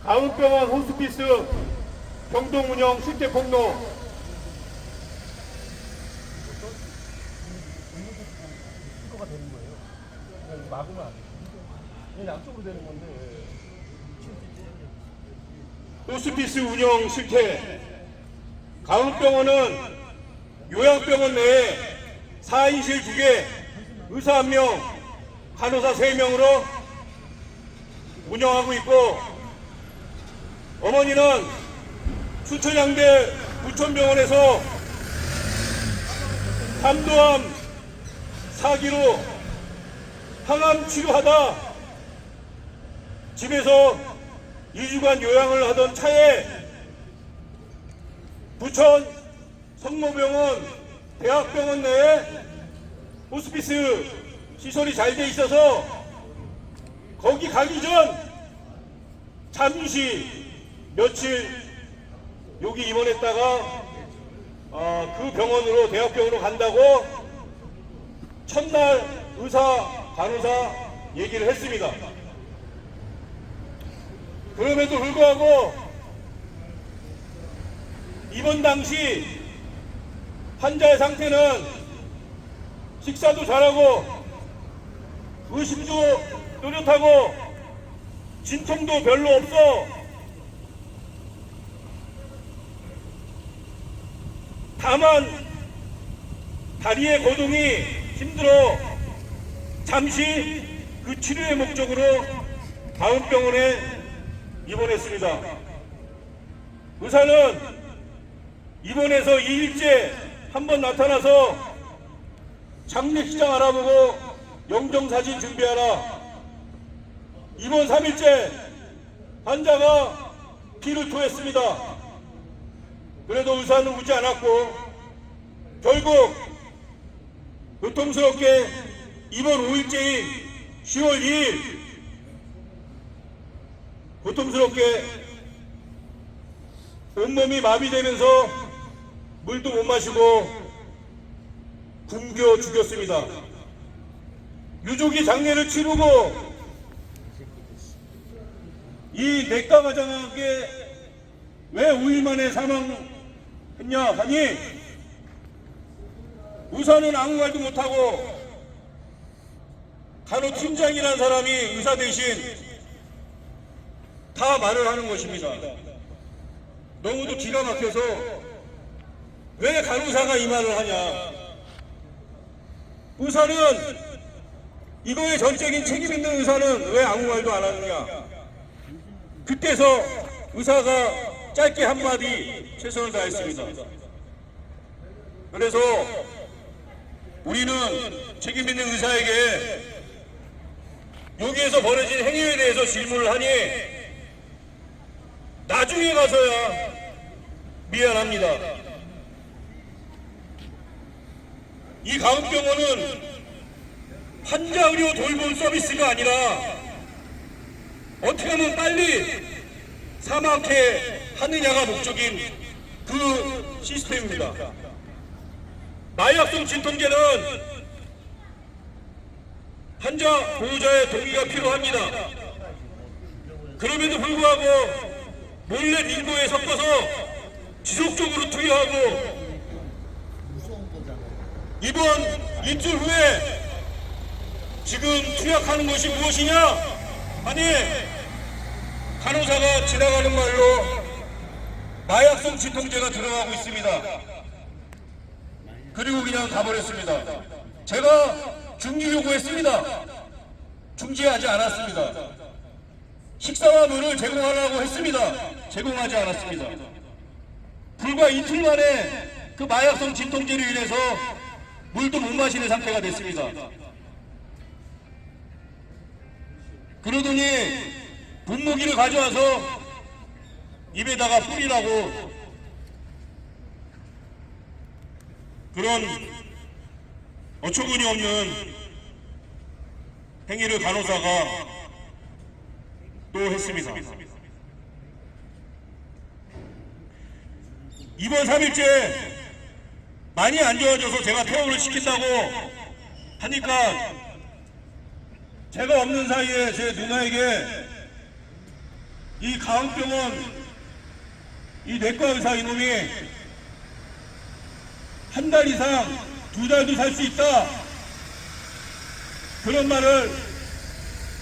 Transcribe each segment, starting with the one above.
가운병원 호스피스 병동 운영 실태 폭로. 가 되는 거예요. 그냥 막으면 안 돼. 양쪽으로 되는 건데. 호스피스 운영 실태. 가운병원은 요양병원 내에 4인실 2개, 의사 1명, 간호사 3명으로 운영하고 있고, 어머니는 순천향대 부천병원에서 담도암 사기로 항암 치료하다 집에서 2주간 요양을 하던 차에 부천 성모병원 대학병원 내에 호스피스 시설이 잘 돼 있어서 거기 가기 전 잠시 며칠 여기 입원했다가 그 병원으로 대학병원으로 간다고 첫날 의사 간호사 얘기를 했습니다. 그럼에도 불구하고 입원 당시 환자의 상태는 식사도 잘하고 의심도 또렷하고 진통도 별로 없어. 다만 다리의 고동이 힘들어 잠시 그 치료의 목적으로 가운병원에 입원했습니다. 의사는 입원해서 2일째 한번 나타나서 장례식장 알아보고 영정사진 준비하라. 입원 3일째 환자가 피를 토했습니다. 그래도 의사는 웃지 않았고 결국 고통스럽게 입원 5일째인 10월 2일 고통스럽게 온몸이 마비되면서 물도 못 마시고 굶겨 죽였습니다. 유족이 장례를 치르고 이 내과과장에게 왜 5일 만에 사망했냐 하니 의사는 아무 말도 못하고 간호팀장이라는 사람이 의사 대신 다 말을 하는 것입니다. 너무도 기가 막혀서 왜 간호사가 이 말을 하냐. 의사는 이거에 전적인 책임 있는 의사는 왜 아무 말도 안 하느냐. 그때서 의사가 짧게 한마디 최선을 다했습니다. 그래서 우리는 책임 있는 의사에게 여기에서 벌어진 행위에 대해서 질문을 하니 나중에 가서야 미안합니다. 이 가운병원은 환자 의료 돌봄 서비스가 아니라 어떻게 하면 빨리 사망케 하느냐가 목적인 그 시스템입니다. 마약성 진통제는 환자 보호자의 동의가 필요합니다. 그럼에도 불구하고 몰래 빙고에 섞어서 지속적으로 투여하고 이번 일주일 후에 지금 투약하는 것이 무엇이냐 하니 간호사가 지나가는 말로 마약성 진통제가 들어가고 있습니다. 그리고 그냥 가버렸습니다. 제가 중지 요구했습니다. 중지하지 않았습니다. 식사와 물을 제공하라고 했습니다. 제공하지 않았습니다. 불과 이틀 만에 그 마약성 진통제로 인해서 물도 못 마시는 상태가 됐습니다. 그러더니 분무기를 가져와서 입에다가 뿌리라고 그런 어처구니 없는 행위를 간호사가 또 했습니다. 이번 3일째 많이 안 좋아져서 제가 퇴원을 시킨다고 하니까 제가 없는 사이에 제 누나에게 이 가흥병원 이 내과 의사 이놈이 한 달 이상 2달도 살 수 있다, 그런 말을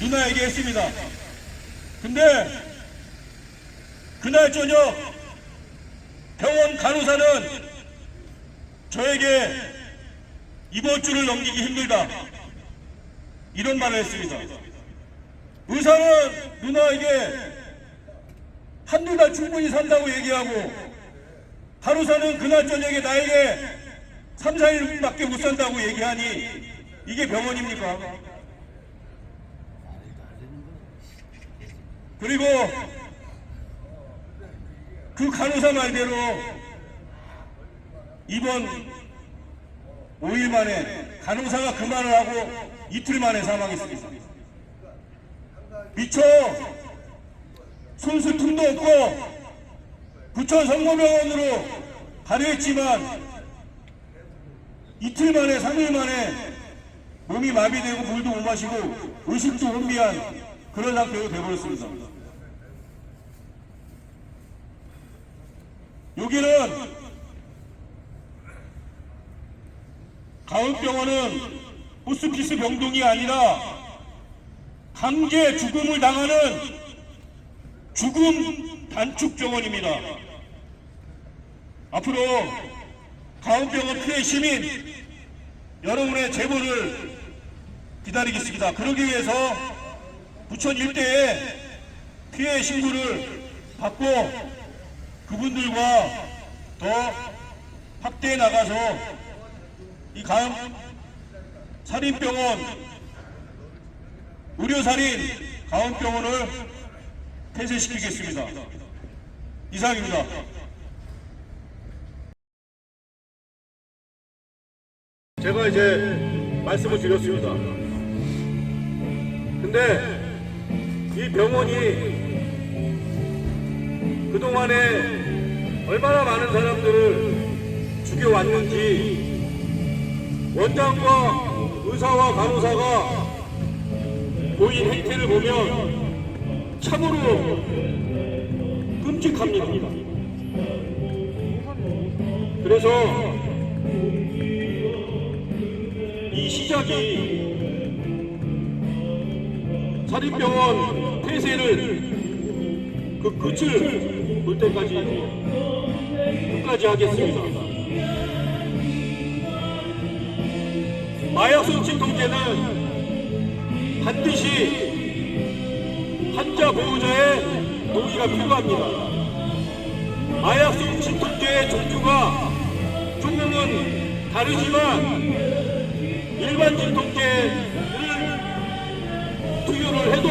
누나에게 했습니다. 근데 그날 저녁 병원 간호사는 저에게 이번 주를 넘기기 힘들다, 이런 말을 했습니다. 의사는 누나에게 한두 달 충분히 산다고 얘기하고, 간호사는 그날 저녁에 나에게 3, 4일밖에 못 산다고 얘기하니 이게 병원입니까? 그리고 그 간호사 말대로 이번 5일 만에 간호사가 그 말을 하고 이틀 만에 사망했습니다. 미처 손수 틈도 없고 부천 성모병원으로 가려했지만 이틀 만에 3일 만에 몸이 마비되고 물도 못 마시고 의식도 혼미한 그런 상태로 되어버렸습니다. 여기는 가흥병원은 호스피스 병동이 아니라 강제 죽음을 당하는 죽음 단축병원입니다. 앞으로 가흥병원 피해 시민 여러분의 제보를 기다리겠습니다. 그러기 위해서 부천 일대에 피해 신고를 받고 그분들과 더 확대해 나가서 이 가흥 살인병원, 의료살인 가흥병원을 폐쇄시키겠습니다. 이상입니다. 제가 이제 말씀을 드렸습니다. 근데 이 병원이 그동안에 얼마나 많은 사람들을 죽여왔는지 원장과 의사와 간호사가 보인 행태를 보면 참으로 끔찍합니다. 그래서 이 시작이 살인병원 폐쇄를 그 끝을 볼 때까지 끝까지 하겠습니다. 마약성 진통제는 반드시 환자 보호자의 동의가 필요합니다. 마약성 진통제의 종류가 조금은 다르지만 일반 진통제를 투여를 해도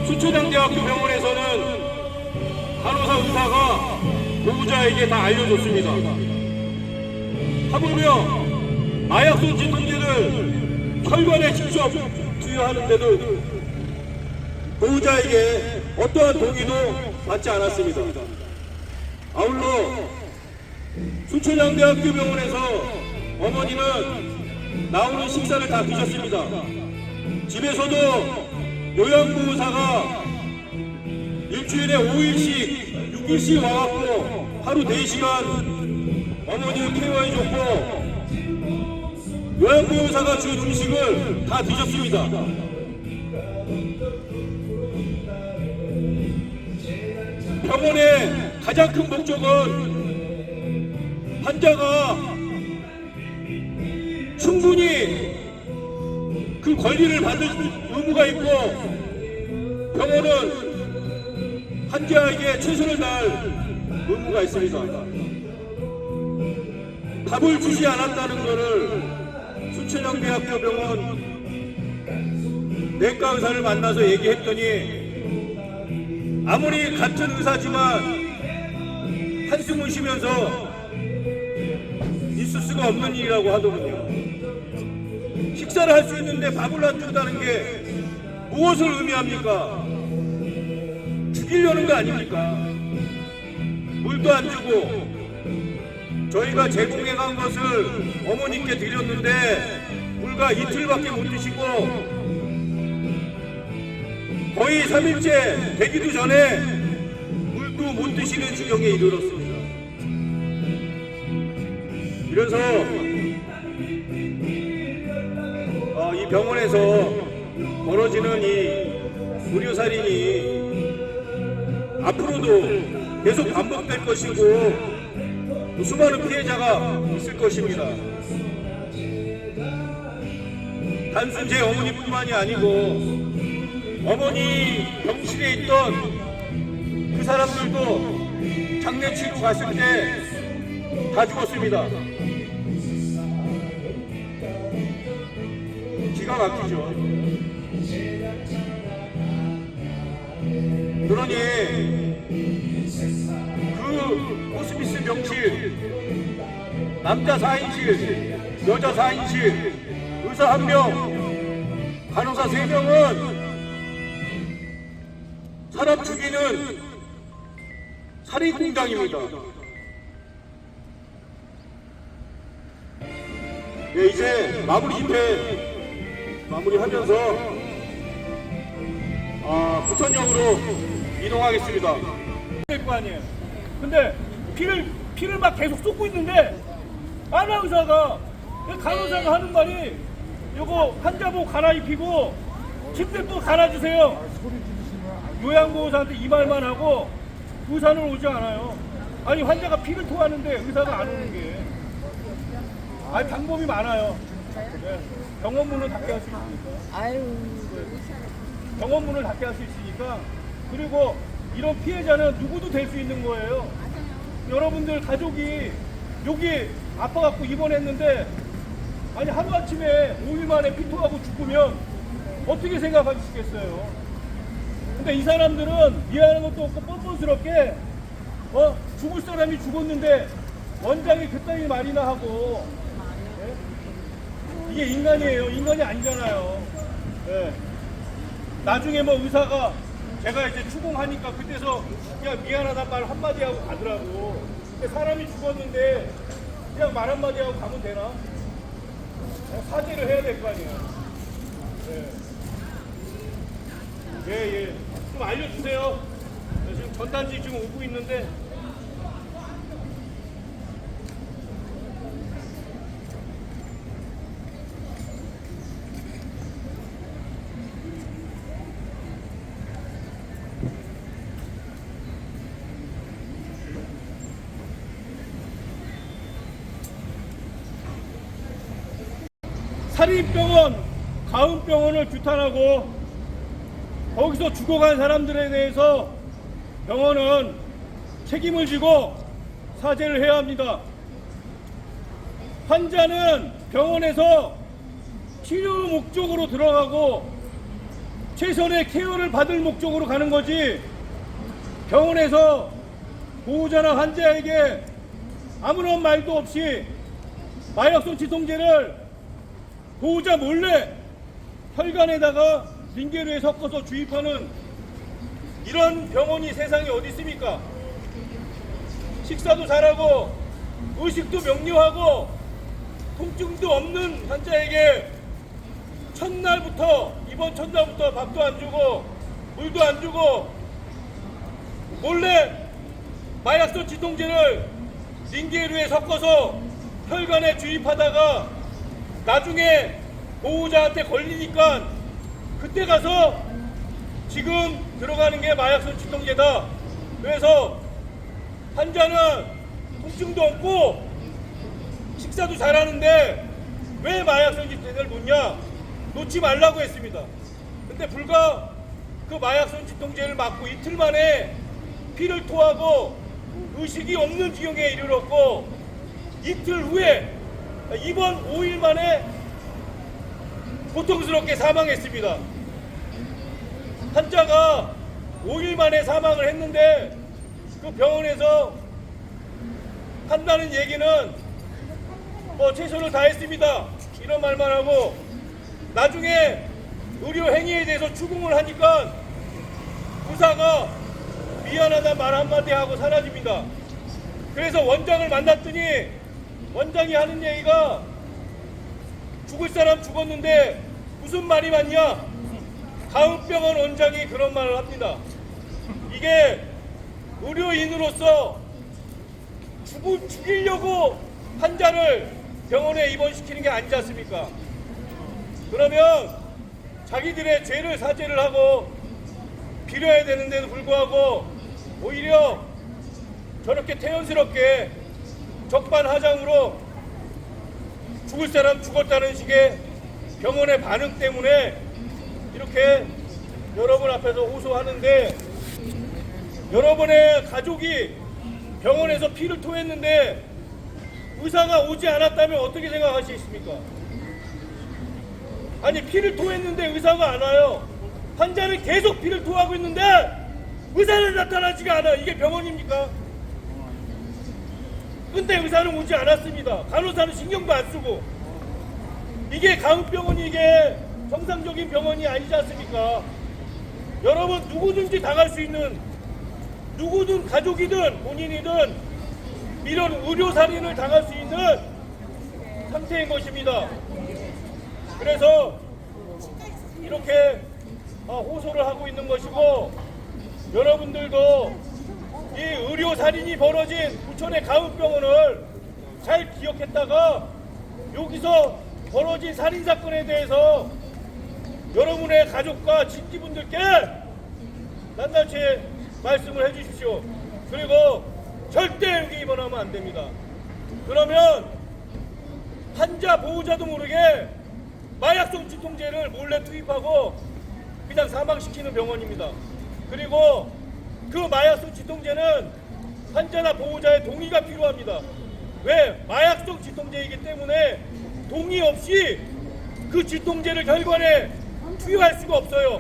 수천양대학교 병원에서는 간호사 의사가 보호자에게 다 알려줬습니다. 하물며 마약성 진통제를 혈관에 직접 투여하는데도 보호자에게 어떠한 동의도 받지 않았습니다. 아울러 수천양대학교 병원에서 어머니는 나오는 식사를 다 드셨습니다. 집에서도 요양보호사가 일주일에 5일씩 6일씩 와갖고 하루 4시간 어머니를 케어해줬고 요양보호사가 준 음식을 다 드셨습니다. 병원의 가장 큰 목적은 환자가 충분히 그 권리를 받을 의무가 있고 병원은 환자에게 최선을 다할 의무가 있습니다. 답을 주지 않았다는 것을 수천양대학교 병원 내과 의사를 만나서 얘기했더니 아무리 같은 의사지만 한숨을 쉬면서 있을 수가 없는 일이라고 하더군요. 식사를 할 수 있는데 밥을 안 준다는 게 무엇을 의미합니까? 죽이려는 거 아닙니까? 물도 안 주고 저희가 제공해 간 것을 어머니께 드렸는데 불과 이틀밖에 못 드시고 거의 3일째 되기도 전에 물도 못 드시는 지경에 이르렀습니다. 이래서 이 병원에서 벌어지는 이 의료살인이 앞으로도 계속 반복될 것이고 수많은 피해자가 있을 것입니다. 단순 제 어머니뿐만이 아니고 어머니 병실에 있던 그 사람들도 장례치료 갔을 때 다 죽었습니다. 기가 막히죠. 그러니 그 호스피스 병실, 남자 4인실, 여자 4인실, 의사 1명, 간호사 3명은 사람 죽이는 살인공장입니다. 네, 이제 마무리 집회 마무리하면서 부천역으로 이동하겠습니다. 될 거 아니에요. 근데 피를 막 계속 쏟고 있는데 아나운서가 간호사가 하는 말이 요거 환자복 갈아입히고 침대 또 갈아주세요. 요양보호사한테 이 말만 하고 의사는 오지 않아요. 아니 환자가 피를 토하는데 의사가 안 오는 게. 아니 방법이 많아요. 네. 병원 문을 닫게 할 수 있으니까. 병원 문을 닫게 할 수 있으니까. 그리고 이런 피해자는 누구도 될 수 있는 거예요. 여러분들 가족이 여기 아파갖고 입원했는데 아니 하루아침에 5일 만에 피토하고 죽으면 어떻게 생각하시겠어요? 근데 이 사람들은 미안한 것도 없고 뻔뻔스럽게 죽을 사람이 죽었는데 원장이 그따위 말이나 하고 이게 인간이에요. 인간이 아니잖아요. 네. 나중에 뭐 의사가 제가 이제 추궁하니까 그때서 그냥 미안하단 말 한마디 하고 가더라고. 근데 사람이 죽었는데 그냥 말 한마디 하고 가면 되나? 사죄를 해야 될 거 아니에요. 예. 좀 알려주세요. 지금 전단지 지금 오고 있는데. 사립병원, 가음병원을 규탄하고 거기서 죽어간 사람들에 대해서 병원은 책임을 지고 사죄를 해야 합니다. 환자는 병원에서 치료 목적으로 들어가고 최선의 케어를 받을 목적으로 가는 거지 병원에서 보호자나 환자에게 아무런 말도 없이 마약성 지통제를 보호자 몰래 혈관에다가 링겔류에 섞어서 주입하는 이런 병원이 세상에 어디 있습니까? 식사도 잘하고 의식도 명료하고 통증도 없는 환자에게 이번 첫날부터 밥도 안 주고 물도 안 주고 몰래 마약성 지통제를 링겔류에 섞어서 혈관에 주입하다가 나중에 보호자한테 걸리니까 그때 가서 지금 들어가는 게 마약성 지통제다. 그래서 환자는 통증도 없고 식사도 잘하는데 왜 마약성 지통제를 놓냐? 놓지 말라고 했습니다. 근데 불과 그 마약성 지통제를 맞고 이틀 만에 피를 토하고 의식이 없는 지경에 이르렀고 이틀 후에 이번 5일 만에 고통스럽게 사망했습니다. 환자가 5일 만에 사망을 했는데 그 병원에서 한다는 얘기는 뭐 최선을 다했습니다. 이런 말만 하고 나중에 의료 행위에 대해서 추궁을 하니까 의사가 미안하다 말 한마디 하고 사라집니다. 그래서 원장을 만났더니 원장이 하는 얘기가 죽을 사람 죽었는데 무슨 말이 맞냐? 가은병원 원장이 그런 말을 합니다. 이게 의료인으로서 죽이려고 환자를 병원에 입원시키는 게 아니지 않습니까? 그러면 자기들의 죄를 사죄를 하고 빌어야 되는데도 불구하고 오히려 저렇게 태연스럽게 적반하장으로 죽을 사람 죽었다는 식의 병원의 반응 때문에 이렇게 여러분 앞에서 호소하는데, 여러분의 가족이 병원에서 피를 토했는데 의사가 오지 않았다면 어떻게 생각하시겠습니까? 아니, 피를 토했는데 의사가 안 와요. 환자는 계속 피를 토하고 있는데 의사는 나타나지가 않아요. 이게 병원입니까? 근데 의사는 오지 않았습니다. 간호사는 신경도 안 쓰고. 이게 가은병원이 이게 정상적인 병원이 아니지 않습니까? 여러분, 누구든지 당할 수 있는, 누구든 가족이든 본인이든 이런 의료살인을 당할 수 있는 상태인 것입니다. 그래서 이렇게 호소를 하고 있는 것이고, 여러분들도 이 의료살인이 벌어진 부천의 가은병원을 잘 기억했다가 여기서 벌어진 살인사건에 대해서 여러분의 가족과 친지분들께 낱낱이 말씀을 해주십시오. 그리고 절대 여기 입원하면 안 됩니다. 그러면 환자 보호자도 모르게 마약성 진통제를 몰래 투입하고 그냥 사망시키는 병원입니다. 그리고 그 마약성 진통제는 환자나 보호자의 동의가 필요합니다. 왜? 마약성 진통제이기 때문에 동의 없이 그 진통제를 혈관에 투여할 수가 없어요.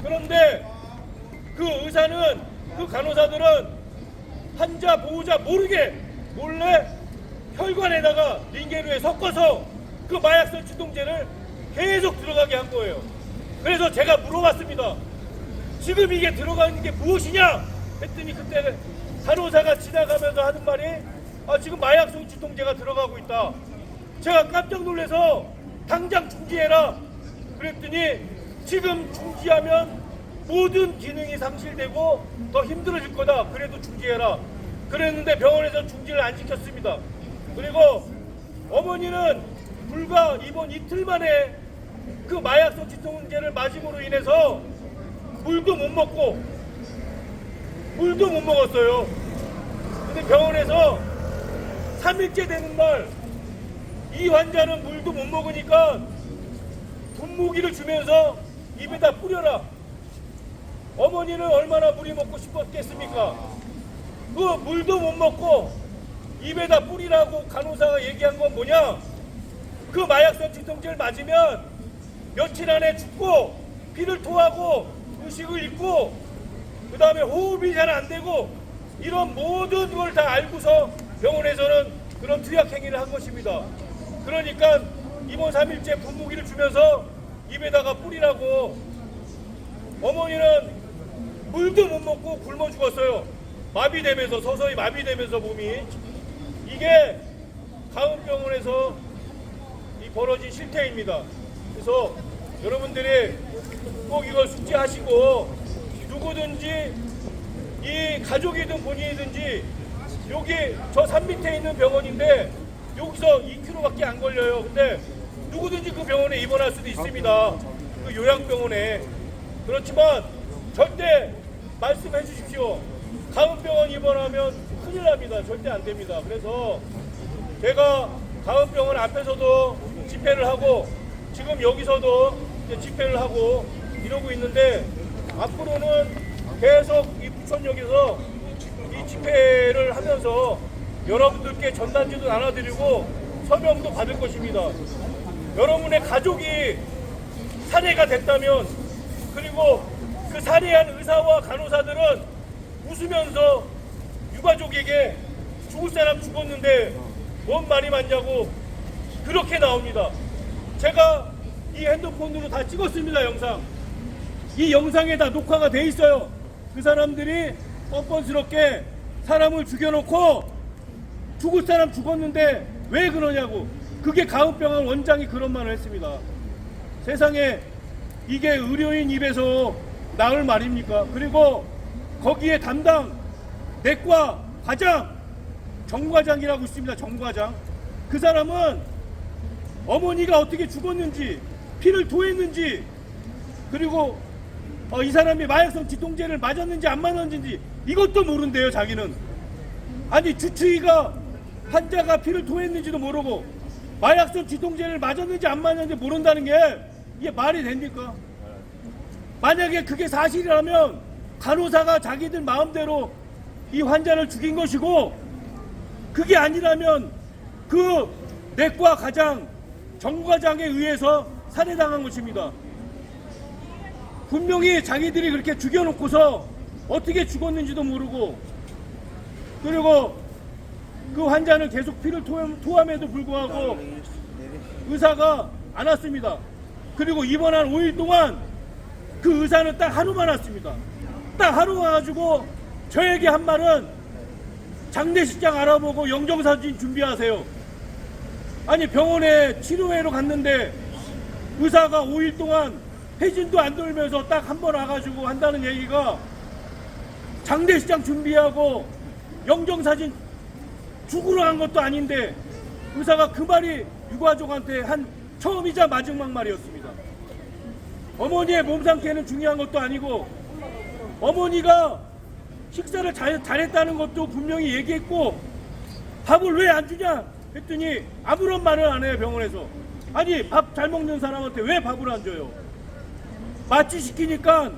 그런데 그 의사는, 그 간호사들은 환자 보호자 모르게 몰래 혈관에다가 링게루에 섞어서 그 마약성 진통제를 계속 들어가게 한 거예요. 그래서 제가 물어봤습니다. 지금 이게 들어가는 게 무엇이냐 했더니 그때 간호사가 지나가면서 하는 말이 지금 마약성 진통제가 들어가고 있다. 제가 깜짝 놀라서 당장 중지해라 그랬더니 지금 중지하면 모든 기능이 상실되고 더 힘들어질 거다. 그래도 중지해라 그랬는데 병원에서 중지를 안 시켰습니다. 그리고 어머니는 불과 이번 이틀 만에 그 마약성 진통제를 맞음으로 인해서 물도 못 먹고 물도 못 먹었어요. 근데 병원에서 3일째 되는 날 이 환자는 물도 못 먹으니까 분무기를 주면서 입에다 뿌려라. 어머니는 얼마나 물이 먹고 싶었겠습니까? 그 물도 못 먹고 입에다 뿌리라고 간호사가 얘기한 건 뭐냐? 그 마약성 진통제를 맞으면 며칠 안에 죽고 피를 토하고 의식을 잃고 그 다음에 호흡이 잘 안 되고 이런 모든 걸 다 알고서 병원에서는 그런 투약 행위를 한 것입니다. 그러니까 이번 3일째 분무기를 주면서 입에다가 뿌리라고. 어머니는 물도 못 먹고 굶어 죽었어요. 마비되면서, 서서히 마비되면서 몸이. 이게 가은병원에서 이 벌어진 실태입니다. 그래서 여러분들이 꼭 이걸 숙지하시고, 누구든지 이 가족이든 본인이든지, 여기 저 산 밑에 있는 병원인데 여기서 2km밖에 안 걸려요. 근데 누구든지 그 병원에 입원할 수도 있습니다. 그 요양병원에. 그렇지만 절대 말씀해 주십시오. 가은병원 입원하면 큰일 납니다. 절대 안 됩니다. 그래서 제가 가은병원 앞에서도 집회를 하고 지금 여기서도 이제 집회를 하고 이러고 있는데, 앞으로는 계속 이 부천역에서 이 집회를 하면서 여러분들께 전단지도 나눠드리고 서명도 받을 것입니다. 여러분의 가족이 살해가 됐다면, 그리고 그 살해한 의사와 간호사들은 웃으면서 유가족에게 죽을 사람 죽었는데 뭔 말이 많냐고 그렇게 나옵니다. 제가 이 핸드폰으로 다 찍었습니다. 영상. 이 영상에 다 녹화가 돼 있어요. 그 사람들이 뻔뻔스럽게 사람을 죽여놓고 죽을 사람 죽었는데 왜 그러냐고. 그게 가은병원 원장이 그런 말을 했습니다. 세상에 이게 의료인 입에서 나올 말입니까? 그리고 거기에 담당 내과 과장, 정과장이라고 있습니다. 정과장. 그 사람은 어머니가 어떻게 죽었는지, 피를 토했는지, 그리고 이 사람이 마약성 진통제를 맞았는지 안 맞았는지 이것도 모른대요. 자기는. 아니, 주치의가 환자가 피를 토했는지도 모르고 마약성 진통제를 맞았는지 안 맞았는지 모른다는 게 이게 말이 됩니까? 만약에 그게 사실이라면 간호사가 자기들 마음대로 이 환자를 죽인 것이고, 그게 아니라면 그 내과 과장, 정과장에 의해서 살해당한 것입니다. 분명히 자기들이 그렇게 죽여놓고서 어떻게 죽었는지도 모르고, 그리고 그 환자는 계속 피를 토함에도 불구하고 의사가 안 왔습니다. 그리고 입원한 5일 동안 그 의사는 딱 하루만 왔습니다. 딱 하루 와가지고 저에게 한 말은 장례식장 알아보고 영정사진 준비하세요. 아니, 병원에 치료회로 갔는데 의사가 5일 동안 회진도 안 돌면서 딱 한 번 와가지고 한다는 얘기가, 장례식장 준비하고 영정사진 죽으러 간 것도 아닌데 의사가 그 말이 유가족한테 한 처음이자 마지막 말이었습니다. 어머니의 몸 상태는 중요한 것도 아니고 어머니가 식사를 잘했다는 것도 분명히 얘기했고, 밥을 왜 안 주냐 했더니 아무런 말을 안 해요. 병원에서. 아니, 밥 잘 먹는 사람한테 왜 밥을 안 줘요? 마취시키니까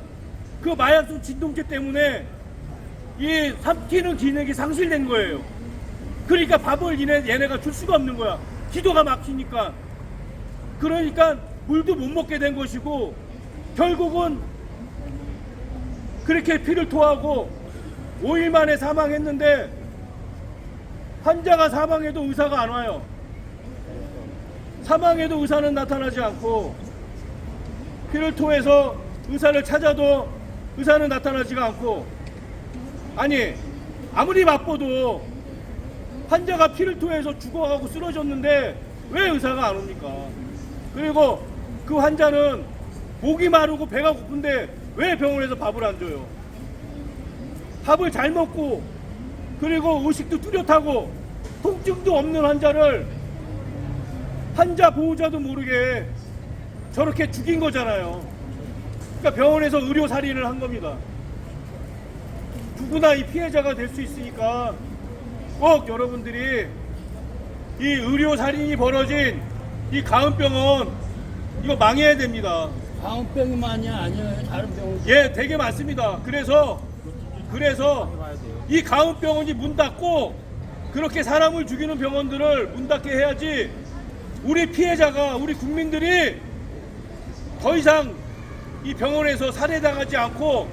그 마약성 진통제 때문에 이 삼키는 기능이 상실된 거예요. 그러니까 밥을 얘네가 줄 수가 없는 거야. 기도가 막히니까. 그러니까 물도 못 먹게 된 것이고, 결국은 그렇게 피를 토하고 5일 만에 사망했는데, 환자가 사망해도 의사가 안 와요. 사망해도 의사는 나타나지 않고, 피를 토해서 의사를 찾아도 의사는 나타나지가 않고, 아니, 아무리 바빠도 환자가 피를 토해서 죽어가고 쓰러졌는데 왜 의사가 안 옵니까? 그리고 그 환자는 목이 마르고 배가 고픈데 왜 병원에서 밥을 안 줘요? 밥을 잘 먹고, 그리고 의식도 뚜렷하고 통증도 없는 환자를 환자 보호자도 모르게 저렇게 죽인 거잖아요. 그러니까 병원에서 의료 살인을 한 겁니다. 누구나 이 피해자가 될 수 있으니까 꼭 여러분들이 이 의료 살인이 벌어진 이 가은병원 이거 망해야 됩니다. 가은병이만이 아니에요. 다른 병원. 예, 되게 많습니다. 그래서 이 가은병원이 문 닫고 그렇게 사람을 죽이는 병원들을 문 닫게 해야지, 우리 피해자가, 우리 국민들이 더 이상 이 병원에서 살해당하지 않고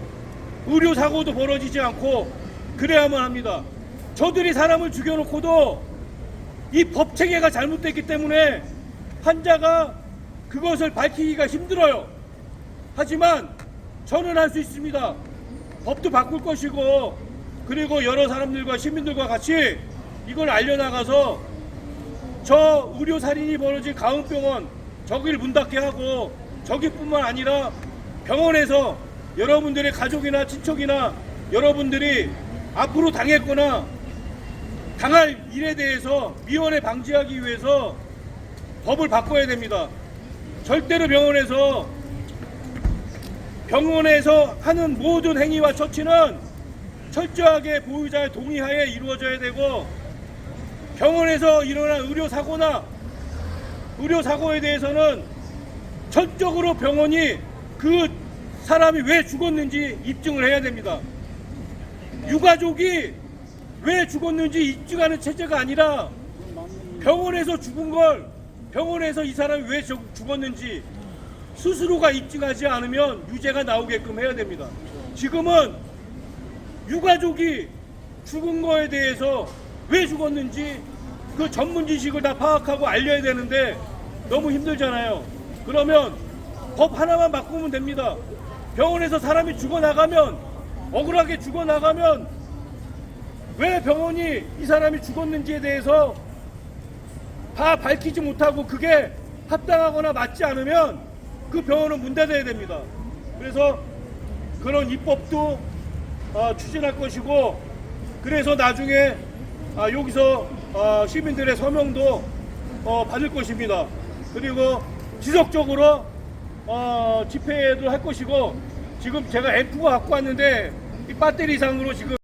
의료사고도 벌어지지 않고 그래야만 합니다. 저들이 사람을 죽여놓고도 이 법체계가 잘못됐기 때문에 환자가 그것을 밝히기가 힘들어요. 하지만 저는 할 수 있습니다. 법도 바꿀 것이고, 그리고 여러 사람들과 시민들과 같이 이걸 알려나가서 저 의료살인이 벌어진 가은병원 저기를 문 닫게 하고, 저기뿐만 아니라 병원에서 여러분들의 가족이나 친척이나 여러분들이 앞으로 당했거나 당할 일에 대해서 미연에 방지하기 위해서 법을 바꿔야 됩니다. 절대로 병원에서 하는 모든 행위와 처치는 철저하게 보유자의 동의하에 이루어져야 되고, 병원에서 일어난 의료사고에 대해서는 철저하게 병원이 그 사람이 왜 죽었는지 입증을 해야 됩니다. 유가족이 왜 죽었는지 입증하는 체제가 아니라 병원에서 죽은 걸, 병원에서 이 사람이 왜 죽었는지 스스로가 입증하지 않으면 유죄가 나오게끔 해야 됩니다. 지금은 유가족이 죽은 거에 대해서 왜 죽었는지 그 전문 지식을 다 파악하고 알려야 되는데 너무 힘들잖아요. 그러면 법 하나만 바꾸면 됩니다. 병원에서 사람이 죽어나가면, 억울하게 죽어나가면 왜 병원이 이 사람이 죽었는지에 대해서 다 밝히지 못하고 그게 합당하거나 맞지 않으면 그 병원은 문 닫아야 됩니다. 그래서 그런 입법도 추진할 것이고, 그래서 나중에 여기서 시민들의 서명도 받을 것입니다. 그리고 지속적으로 집회도 할 것이고, 지금 제가 F가 갖고 왔는데 이 배터리 이상으로 지금